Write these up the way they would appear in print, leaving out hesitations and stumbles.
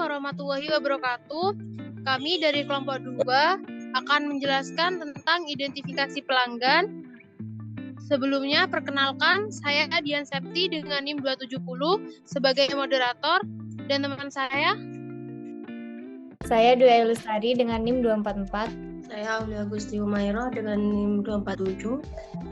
warahmatullahi wabarakatuh. Kami dari kelompok 2 akan menjelaskan tentang identifikasi pelanggan. Sebelumnya, perkenalkan, saya Dian Septi dengan NIM 270 sebagai moderator, dan teman saya Dwi Lestari dengan NIM 244. Saya Aulia Gusti Umairo dengan NIM 247.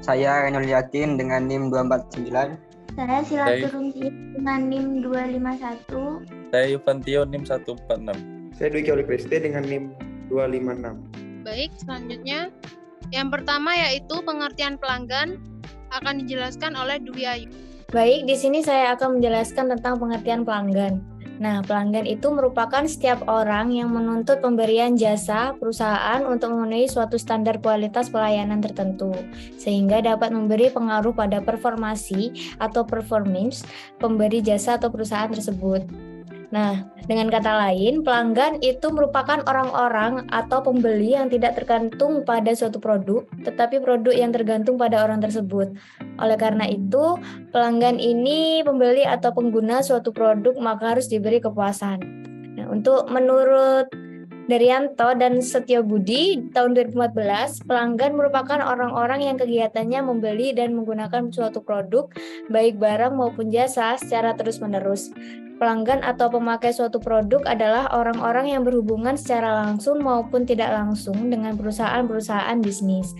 Saya Renul Yakin dengan NIM 249. Saya Silaturahmi dengan NIM 251. Saya Yuvantio NIM 146. Saya Dwi Kauli Kriste dengan NIM 256. Baik, selanjutnya yang pertama yaitu pengertian pelanggan akan dijelaskan oleh Dwi Ayu. Baik, di sini saya akan menjelaskan tentang pengertian pelanggan. Nah, pelanggan itu merupakan setiap orang yang menuntut pemberian jasa perusahaan untuk memenuhi suatu standar kualitas pelayanan tertentu, sehingga dapat memberi pengaruh pada performasi atau performance pemberi jasa atau perusahaan tersebut. Nah, dengan kata lain, pelanggan itu merupakan orang-orang atau pembeli yang tidak tergantung pada suatu produk, tetapi produk yang tergantung pada orang tersebut. Oleh karena itu, pelanggan ini pembeli atau pengguna suatu produk maka harus diberi kepuasan. Nah, menurut Daryanto dan Setiobudi tahun 2014, pelanggan merupakan orang-orang yang kegiatannya membeli dan menggunakan suatu produk, baik barang maupun jasa secara terus-menerus. Pelanggan atau pemakai suatu produk adalah orang-orang yang berhubungan secara langsung maupun tidak langsung dengan perusahaan-perusahaan bisnis.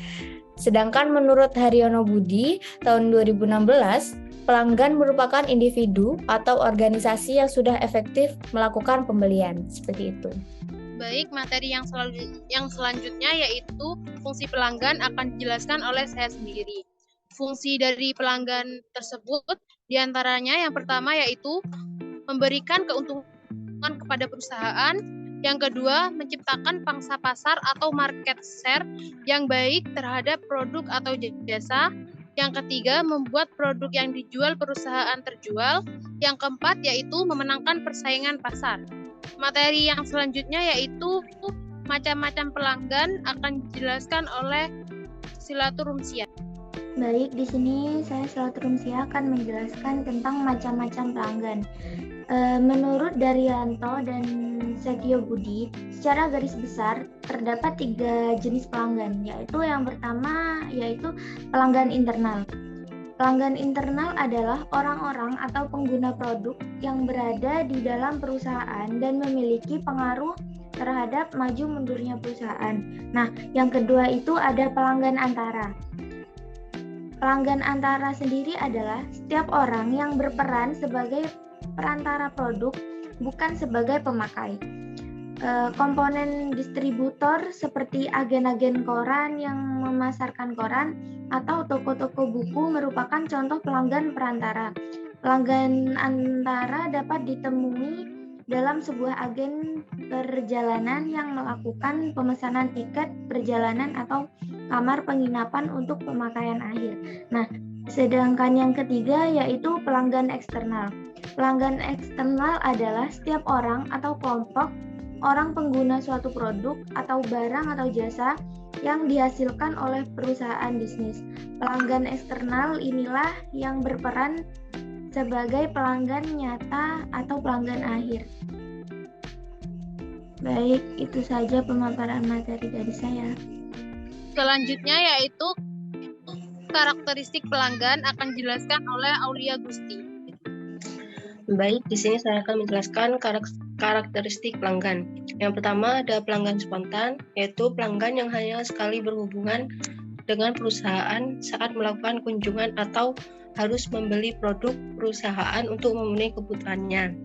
Sedangkan menurut Haryono Budi tahun 2016, pelanggan merupakan individu atau organisasi yang sudah efektif melakukan pembelian. Seperti itu. Baik, materi yang selanjutnya yaitu fungsi pelanggan akan dijelaskan oleh saya sendiri. Fungsi dari pelanggan tersebut diantaranya yang pertama yaitu memberikan keuntungan kepada perusahaan, yang kedua menciptakan pangsa pasar atau market share yang baik terhadap produk atau jasa, yang ketiga membuat produk yang dijual perusahaan terjual, yang keempat yaitu memenangkan persaingan pasar. Materi yang selanjutnya yaitu macam-macam pelanggan akan dijelaskan oleh Silaturahmi. Baik, di sini saya Silaturahmi akan menjelaskan tentang macam-macam pelanggan. Menurut Daryanto dan Setio Budi, secara garis besar terdapat 3 jenis pelanggan, yaitu yang pertama yaitu pelanggan internal. Pelanggan internal adalah orang-orang atau pengguna produk yang berada di dalam perusahaan dan memiliki pengaruh terhadap maju mundurnya perusahaan. Nah, yang kedua itu ada pelanggan antara. Pelanggan antara sendiri adalah setiap orang yang berperan sebagai perantara produk, bukan sebagai pemakai. Komponen distributor seperti agen-agen koran yang memasarkan koran atau toko-toko buku merupakan contoh pelanggan perantara. Pelanggan antara dapat ditemui dalam sebuah agen perjalanan yang melakukan pemesanan tiket perjalanan atau kamar penginapan untuk pemakaian akhir. Nah, sedangkan yang ketiga yaitu pelanggan eksternal. Pelanggan eksternal adalah setiap orang atau kelompok orang pengguna suatu produk atau barang atau jasa yang dihasilkan oleh perusahaan bisnis. Pelanggan eksternal inilah yang berperan sebagai pelanggan nyata atau pelanggan akhir. Baik, itu saja pemaparan materi dari saya. Selanjutnya yaitu karakteristik pelanggan akan dijelaskan oleh Aulia Gusti. Baik, di sini saya akan menjelaskan karakteristik pelanggan. Yang pertama ada pelanggan spontan, yaitu pelanggan yang hanya sekali berhubungan dengan perusahaan saat melakukan kunjungan atau harus membeli produk perusahaan untuk memenuhi kebutuhannya.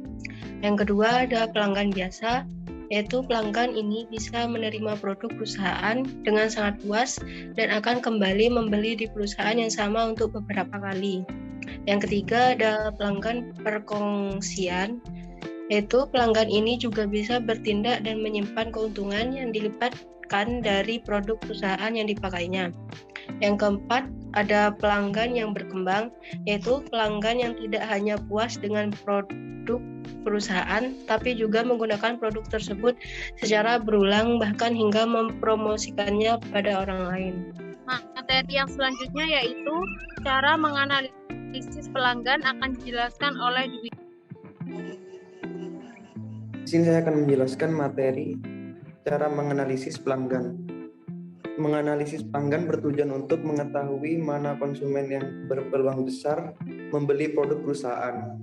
Yang kedua ada pelanggan biasa, yaitu pelanggan ini bisa menerima produk perusahaan dengan sangat puas dan akan kembali membeli di perusahaan yang sama untuk beberapa kali. Yang ketiga ada pelanggan perkongsian, yaitu pelanggan ini juga bisa bertindak dan menyimpan keuntungan yang dilipatkan dari produk perusahaan yang dipakainya. Yang keempat ada pelanggan yang berkembang, yaitu pelanggan yang tidak hanya puas dengan produk perusahaan, tapi juga menggunakan produk tersebut secara berulang bahkan hingga mempromosikannya pada orang lain. Materi yang selanjutnya yaitu cara menganalisis pelanggan akan dijelaskan oleh Dwi. Di sini saya akan menjelaskan materi cara menganalisis pelanggan. Menganalisis pelanggan bertujuan untuk mengetahui mana konsumen yang berpeluang besar membeli produk perusahaan.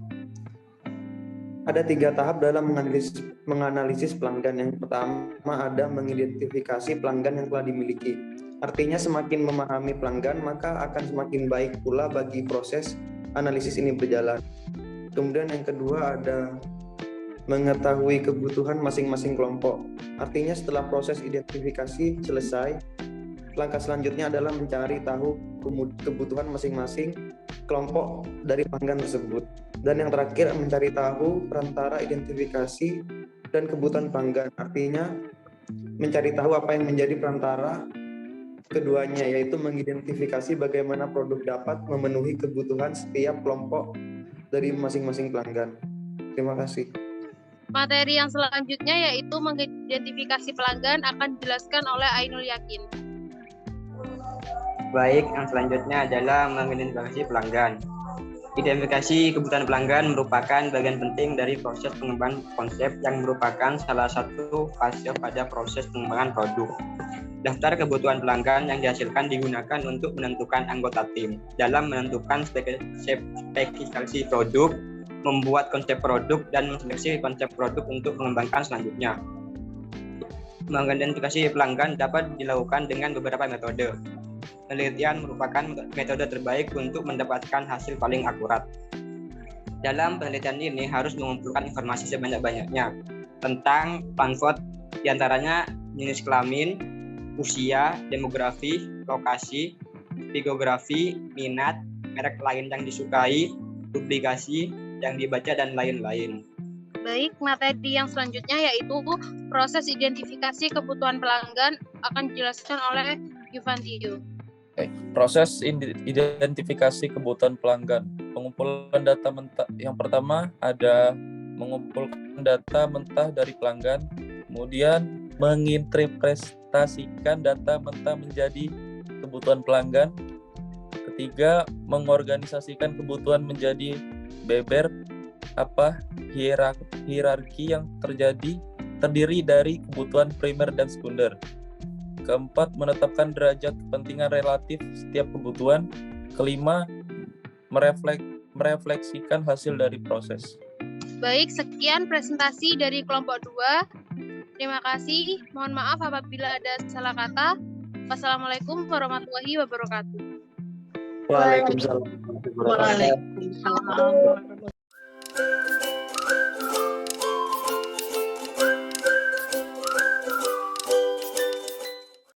Ada 3 tahap dalam menganalisis pelanggan. Yang pertama ada mengidentifikasi pelanggan yang telah dimiliki. Artinya semakin memahami pelanggan, maka akan semakin baik pula bagi proses analisis ini berjalan. Kemudian yang kedua ada mengetahui kebutuhan masing-masing kelompok. Artinya setelah proses identifikasi selesai, langkah selanjutnya adalah mencari tahu kebutuhan masing-masing kelompok dari pelanggan tersebut. Dan yang terakhir mencari tahu perantara identifikasi dan kebutuhan pelanggan. Artinya mencari tahu apa yang menjadi perantara keduanya, yaitu mengidentifikasi bagaimana produk dapat memenuhi kebutuhan setiap kelompok dari masing-masing pelanggan. Terima kasih. Materi yang selanjutnya yaitu mengidentifikasi pelanggan akan dijelaskan oleh Ainul Yakin. Baik, yang selanjutnya adalah mengidentifikasi pelanggan. Identifikasi kebutuhan pelanggan merupakan bagian penting dari proses pengembangan konsep yang merupakan salah satu fase pada proses pengembangan produk. Daftar kebutuhan pelanggan yang dihasilkan digunakan untuk menentukan anggota tim dalam menentukan spesifikasi produk, membuat konsep produk, dan menseleksi konsep produk untuk mengembangkan selanjutnya. Mengidentifikasi pelanggan dapat dilakukan dengan beberapa metode. Penelitian merupakan metode terbaik untuk mendapatkan hasil paling akurat. Dalam penelitian ini harus mengumpulkan informasi sebanyak-banyaknya tentang pangkot, diantaranya jenis kelamin, usia, demografi, lokasi, psikografi, minat, merek lain yang disukai, publikasi yang dibaca, dan lain-lain. Baik, materi yang selanjutnya yaitu proses identifikasi kebutuhan pelanggan akan dijelaskan oleh Yuvantio. Proses identifikasi kebutuhan pelanggan. Pengumpulan data mentah. Yang pertama ada mengumpulkan data mentah dari pelanggan, kemudian menginterpretasikan data mentah menjadi kebutuhan pelanggan. Ketiga, mengorganisasikan kebutuhan menjadi beber hierarki yang terdiri dari kebutuhan primer dan sekunder. Keempat, menetapkan derajat kepentingan relatif setiap kebutuhan. Kelima, merefleksikan hasil dari proses. Baik, sekian presentasi dari kelompok 2. Terima kasih. Mohon maaf apabila ada salah kata. Wassalamualaikum warahmatullahi wabarakatuh. Waalaikumsalam. Waalaikumsalam.